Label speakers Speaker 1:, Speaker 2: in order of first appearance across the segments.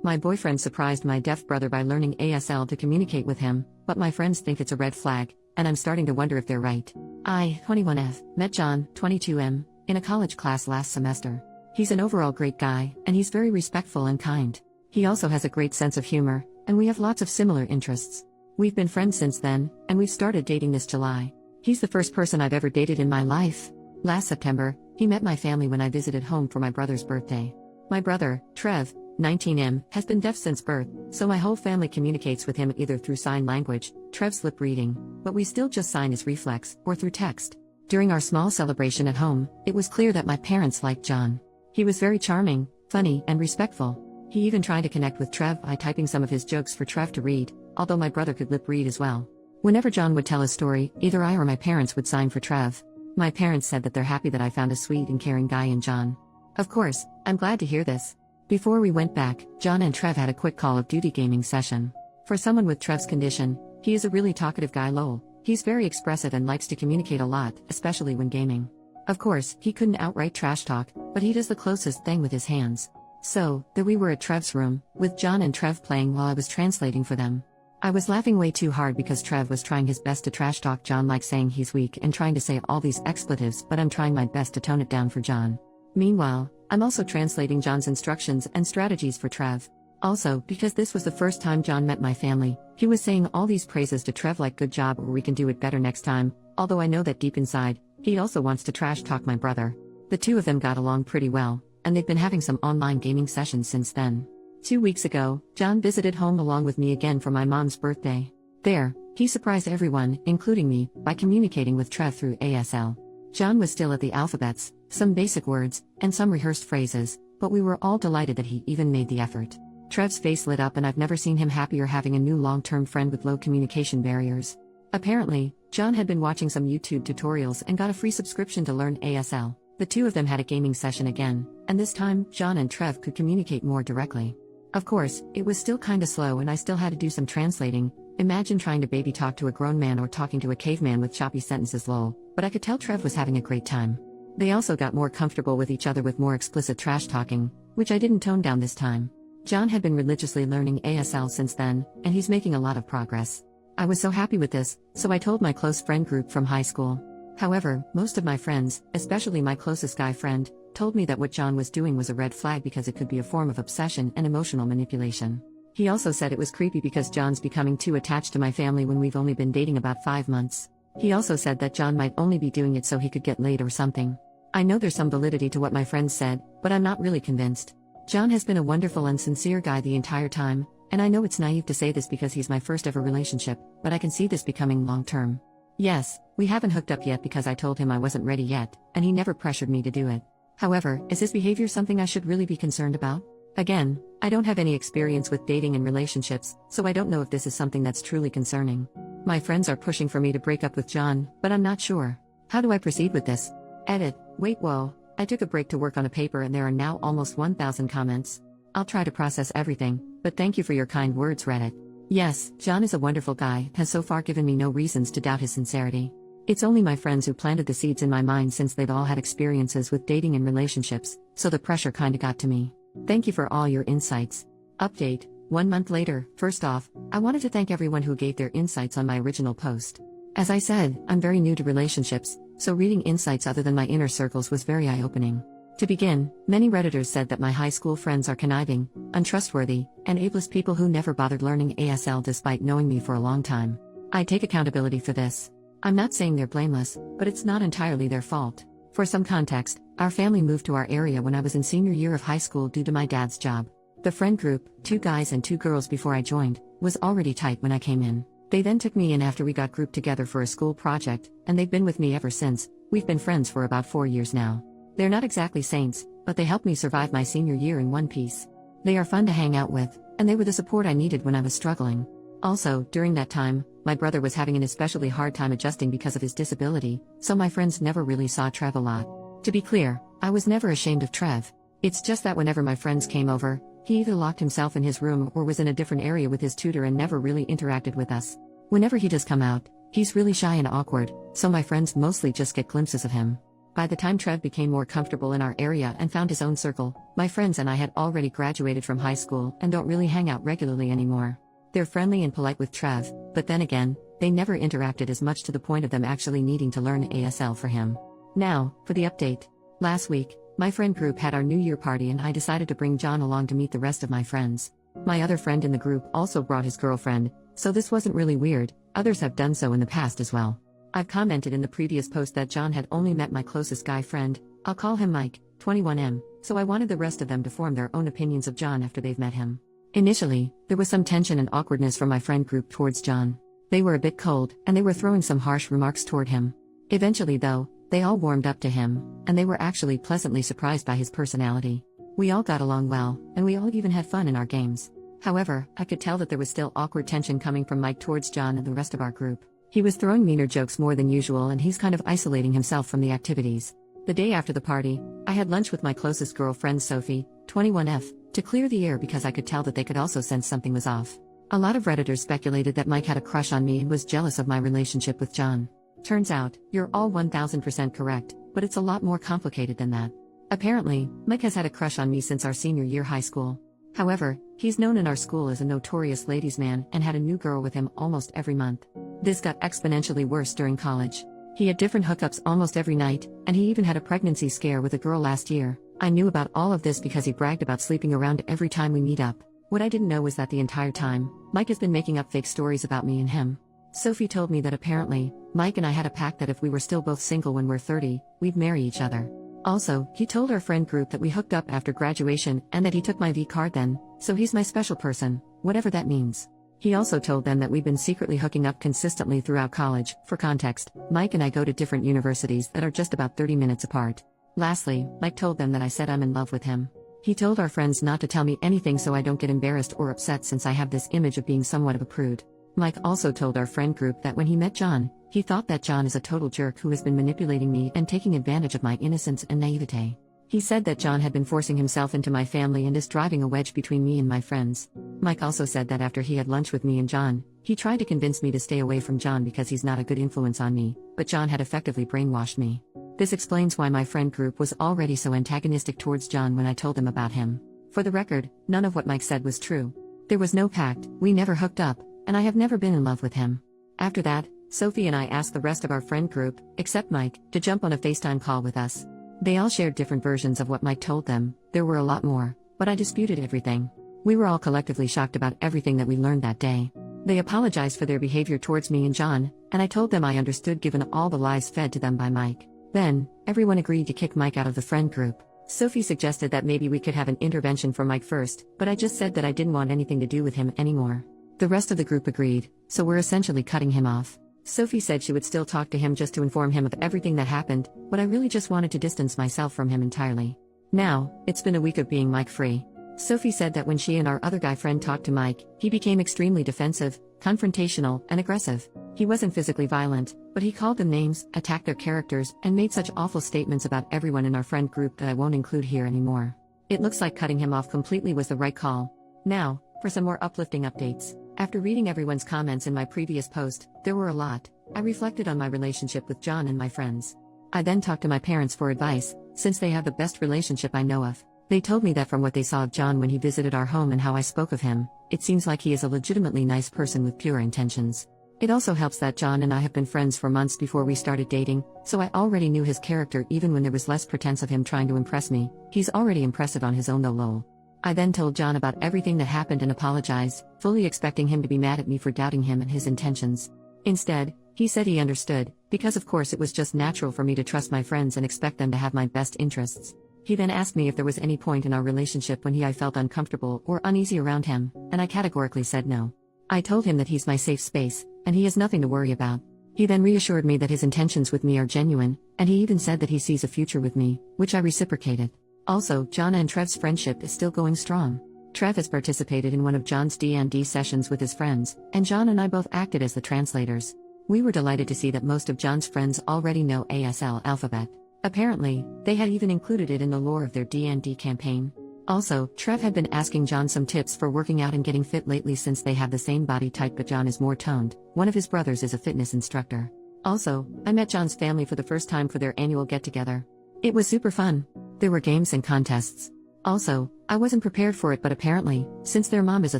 Speaker 1: My boyfriend surprised my deaf brother by learning ASL to communicate with him, but my friends think it's a red flag, and I'm starting to wonder if they're right. I, 21F, met John, 22M, in a college class last semester. He's an overall great guy, and he's very respectful and kind. He also has a great sense of humor, and we have lots of similar interests. We've been friends since then, and we've started dating this July. He's the first person I've ever dated in my life. Last September, he met my family when I visited home for my brother's birthday. My brother, Trev, 19M, has been deaf since birth, so my whole family communicates with him either through sign language, Trev's lip reading, but we still just sign his reflex, or through text. During our small celebration at home, it was clear that my parents liked John. He was very charming, funny, and respectful. He even tried to connect with Trev by typing some of his jokes for Trev to read, although my brother could lip read as well. Whenever John would tell a story, either I or my parents would sign for Trev. My parents said that they're happy that I found a sweet and caring guy in John. Of course, I'm glad to hear this. Before we went back, John and Trev had a quick Call of Duty gaming session. For someone with Trev's condition, he is a really talkative guy lol. He's very expressive and likes to communicate a lot, especially when gaming. Of course, he couldn't outright trash talk, but he does the closest thing with his hands. So, there we were at Trev's room, with John and Trev playing while I was translating for them. I was laughing way too hard because Trev was trying his best to trash talk John, like saying he's weak and trying to say all these expletives, but I'm trying my best to tone it down for John. Meanwhile, I'm also translating John's instructions and strategies for Trev. Also, because this was the first time John met my family, he was saying all these praises to Trev like good job or we can do it better next time, although I know that deep inside, he also wants to trash talk my brother. The two of them got along pretty well, and they've been having some online gaming sessions since then. 2 weeks ago, John visited home along with me again for my mom's birthday. There, he surprised everyone, including me, by communicating with Trev through ASL. John was still at the alphabets, some basic words, and some rehearsed phrases, but we were all delighted that he even made the effort. Trev's face lit up, and I've never seen him happier having a new long-term friend with low communication barriers. Apparently, John had been watching some YouTube tutorials and got a free subscription to learn ASL. The two of them had a gaming session again, and this time, John and Trev could communicate more directly. Of course, it was still kinda slow and I still had to do some translating. Imagine trying to baby talk to a grown man or talking to a caveman with choppy sentences lol, but I could tell Trev was having a great time. They also got more comfortable with each other with more explicit trash talking, which I didn't tone down this time. John had been religiously learning ASL since then, and he's making a lot of progress. I was so happy with this, so I told my close friend group from high school. However, most of my friends, especially my closest guy friend, told me that what John was doing was a red flag because it could be a form of obsession and emotional manipulation. He also said it was creepy because John's becoming too attached to my family when we've only been dating about 5 months. He also said that John might only be doing it so he could get laid or something. I know there's some validity to what my friends said, but I'm not really convinced. John has been a wonderful and sincere guy the entire time, and I know it's naive to say this because he's my first ever relationship, but I can see this becoming long-term. Yes, we haven't hooked up yet because I told him I wasn't ready yet, and he never pressured me to do it. However, is his behavior something I should really be concerned about? Again, I don't have any experience with dating and relationships, so I don't know if this is something that's truly concerning. My friends are pushing for me to break up with John, but I'm not sure. How do I proceed with this? Edit. Wait, whoa. I took a break to work on a paper and there are now almost 1,000 comments. I'll try to process everything, but thank you for your kind words, Reddit. Yes, John is a wonderful guy, has so far given me no reasons to doubt his sincerity. It's only my friends who planted the seeds in my mind since they've all had experiences with dating and relationships, so the pressure kinda got to me. Thank you for all your insights. Update. 1 month later. First off, I wanted to thank everyone who gave their insights on my original post. As I said, I'm very new to relationships, so reading insights other than my inner circles was very eye-opening. To begin, many Redditors said that my high school friends are conniving, untrustworthy, and ableist people who never bothered learning ASL despite knowing me for a long time. I take accountability for this. I'm not saying they're blameless, but it's not entirely their fault. For some context, our family moved to our area when I was in senior year of high school due to my dad's job. The friend group, 2 guys and 2 girls before I joined, was already tight when I came in. They then took me in after we got grouped together for a school project, and they've been with me ever since. We've been friends for about 4 years now. They're not exactly saints, but they helped me survive my senior year in one piece. They are fun to hang out with, and they were the support I needed when I was struggling. Also, during that time, my brother was having an especially hard time adjusting because of his disability, so my friends never really saw Trev a lot. To be clear, I was never ashamed of Trev. It's just that whenever my friends came over, he either locked himself in his room or was in a different area with his tutor and never really interacted with us. Whenever he does come out, he's really shy and awkward, so my friends mostly just get glimpses of him. By the time Trev became more comfortable in our area and found his own circle, my friends and I had already graduated from high school and don't really hang out regularly anymore. They're friendly and polite with Trev, but then again, they never interacted as much to the point of them actually needing to learn ASL for him. Now, for the update. Last week, my friend group had our New Year party and I decided to bring John along to meet the rest of my friends. My other friend in the group also brought his girlfriend, so this wasn't really weird. Others have done so in the past as well. I've commented in the previous post that John had only met my closest guy friend, I'll call him Mike, 21M, so I wanted the rest of them to form their own opinions of John after they've met him. Initially, there was some tension and awkwardness from my friend group towards John. They were a bit cold, and they were throwing some harsh remarks toward him. Eventually though, they all warmed up to him, and they were actually pleasantly surprised by his personality. We all got along well, and we all even had fun in our games. However, I could tell that there was still awkward tension coming from Mike towards John and the rest of our group. He was throwing meaner jokes more than usual and he's kind of isolating himself from the activities. The day after the party, I had lunch with my closest girlfriend Sophie, 21F, to clear the air because I could tell that they could also sense something was off. A lot of Redditors speculated that Mike had a crush on me and was jealous of my relationship with John. Turns out, you're all 1000% correct, but it's a lot more complicated than that. Apparently, Mike has had a crush on me since our senior year high school. However, he's known in our school as a notorious ladies' man and had a new girl with him almost every month. This got exponentially worse during college. He had different hookups almost every night, and he even had a pregnancy scare with a girl last year. I knew about all of this because he bragged about sleeping around every time we meet up. What I didn't know was that the entire time, Mike has been making up fake stories about me and him. Sophie told me that apparently, Mike and I had a pact that if we were still both single when we're 30, we'd marry each other. Also, he told our friend group that we hooked up after graduation and that he took my V card then, so he's my special person, whatever that means. He also told them that we've been secretly hooking up consistently throughout college. For context, Mike and I go to different universities that are just about 30 minutes apart. Lastly, Mike told them that I said I'm in love with him. He told our friends not to tell me anything so I don't get embarrassed or upset since I have this image of being somewhat of a prude. Mike also told our friend group that when he met John, he thought that John is a total jerk who has been manipulating me and taking advantage of my innocence and naivete. He said that John had been forcing himself into my family and is driving a wedge between me and my friends. Mike also said that after he had lunch with me and John, he tried to convince me to stay away from John because he's not a good influence on me, but John had effectively brainwashed me. This explains why my friend group was already so antagonistic towards John when I told them about him. For the record, none of what Mike said was true. There was no pact, we never hooked up, and I have never been in love with him. After that, Sophie and I asked the rest of our friend group, except Mike, to jump on a FaceTime call with us. They all shared different versions of what Mike told them. There were a lot more, but I disputed everything. We were all collectively shocked about everything that we learned that day. They apologized for their behavior towards me and John, and I told them I understood given all the lies fed to them by Mike. Then, everyone agreed to kick Mike out of the friend group. Sophie suggested that maybe we could have an intervention for Mike first, but I just said that I didn't want anything to do with him anymore. The rest of the group agreed, so we're essentially cutting him off. Sophie said she would still talk to him just to inform him of everything that happened, but I really just wanted to distance myself from him entirely. Now, it's been a week of being Mike-free. Sophie said that when she and our other guy friend talked to Mike, he became extremely defensive, confrontational, and aggressive. He wasn't physically violent, but he called them names, attacked their characters, and made such awful statements about everyone in our friend group that I won't include here anymore. It looks like cutting him off completely was the right call. Now, for some more uplifting updates. After reading everyone's comments in my previous post, there were a lot. I reflected on my relationship with John and my friends. I then talked to my parents for advice, since they have the best relationship I know of. They told me that from what they saw of John when he visited our home and how I spoke of him, it seems like he is a legitimately nice person with pure intentions. It also helps that John and I have been friends for months before we started dating, so I already knew his character even when there was less pretense of him trying to impress me. He's already impressive on his own though lol. I then told John about everything that happened and apologized, fully expecting him to be mad at me for doubting him and his intentions. Instead, he said he understood, because of course it was just natural for me to trust my friends and expect them to have my best interests. He then asked me if there was any point in our relationship when I felt uncomfortable or uneasy around him, and I categorically said no. I told him that he's my safe space, and he has nothing to worry about. He then reassured me that his intentions with me are genuine, and he even said that he sees a future with me, which I reciprocated. Also, John and Trev's friendship is still going strong. Trev has participated in one of John's D&D sessions with his friends, and John and I both acted as the translators. We were delighted to see that most of John's friends already know ASL alphabet. Apparently, they had even included it in the lore of their D&D campaign. Also, Trev had been asking John some tips for working out and getting fit lately since they have the same body type but John is more toned. One of his brothers is a fitness instructor. Also, I met John's family for the first time for their annual get-together. It was super fun. There were games and contests. Also, I wasn't prepared for it, but apparently, since their mom is a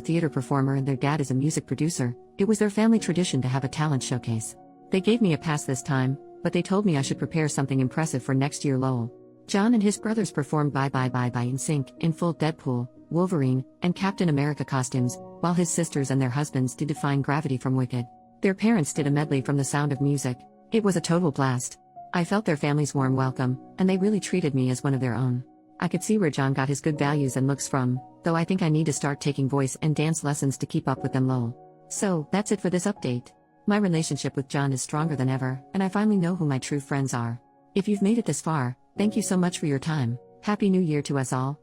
Speaker 1: theater performer and their dad is a music producer, it was their family tradition to have a talent showcase. They gave me a pass this time, but they told me I should prepare something impressive for next year lol. John and his brothers performed Bye Bye Bye Bye in sync, in full Deadpool, Wolverine, and Captain America costumes, while his sisters and their husbands did Defying Gravity from Wicked. Their parents did a medley from The Sound of Music. It was a total blast. I felt their family's warm welcome, and they really treated me as one of their own. I could see where John got his good values and looks from, though I think I need to start taking voice and dance lessons to keep up with them lol. So, that's it for this update. My relationship with John is stronger than ever, and I finally know who my true friends are. If you've made it this far, thank you so much for your time. Happy New Year to us all.